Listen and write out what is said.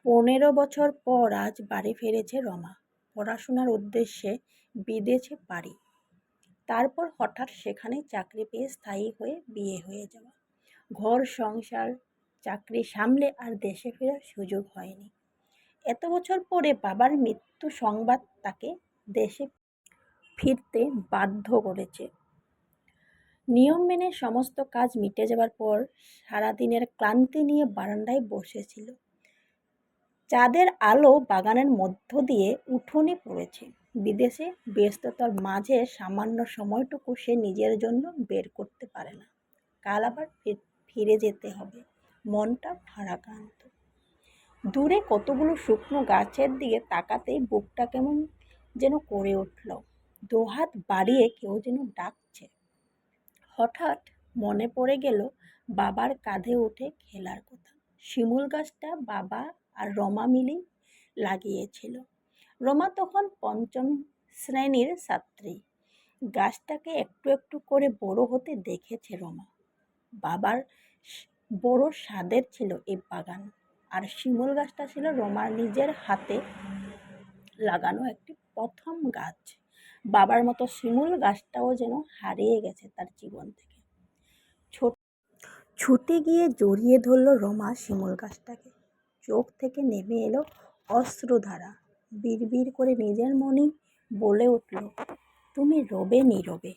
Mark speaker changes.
Speaker 1: 15 বছর পর আজ বাড়ি ফিরেছে রমা। পড়াশোনার উদ্দেশ্যে বিদেশে পাড়ি। তারপর হঠাৎ সেখানেই চাকরি পেয়ে স্থায়ী হয়ে বিয়ে হয়ে যাওয়া। ঘর সংসার চাকরি সামলে আর দেশে ফেরার সুযোগ হয়নি। এত বছর পরে বাবার মৃত্যু সংবাদ তাকে দেশে ফিরতে বাধ্য করেছে। নিয়ম মেনে সমস্ত কাজ মিটে যাবার পর সারাদিনের ক্লান্তি নিয়ে বারান্দায় বসেছিল। চাঁদের আলো বাগানের মধ্য দিয়ে উঠোনে পড়েছে। বিদেশে ব্যস্ততার মাঝে সামান্য সময়টুকু সে নিজের জন্য বের করতে পারে না। কাল আবার ফিরে যেতে হবে। মনটা ভারাক্রান্ত। দূরে কতগুলো শুকনো গাছের দিকে তাকাতেই বুকটা কেমন যেন করে উঠল। দুহাত বাড়িয়ে কেউ যেন ডাকছে। হঠাৎ মনে পড়ে গেল বাবার কাঁধে উঠে খেলার কথা। শিমুল গাছটা বাবা আর রমা মিলেই লাগিয়েছিল। রমা তখন 5ম শ্রেণীর ছাত্রী। গাছটাকে একটু একটু করে বড় হতে দেখেছে রমা। বাবার বড় স্বাদের ছিল এই বাগান, আর শিমুল গাছটা ছিল রমার নিজের হাতে লাগানো একটি প্রথম গাছ। বাবার মতো শিমুল গাছটাও যেন হারিয়ে গেছে তার জীবন থেকে। ছুটে গিয়ে জড়িয়ে ধরল রমা শিমুল গাছটাকে। চোখ থেকে নেমে এলো অশ্রুধারা। বিড়বিড় করে নিজের মনেই বলে উঠল, তুমি রবে নীরবে।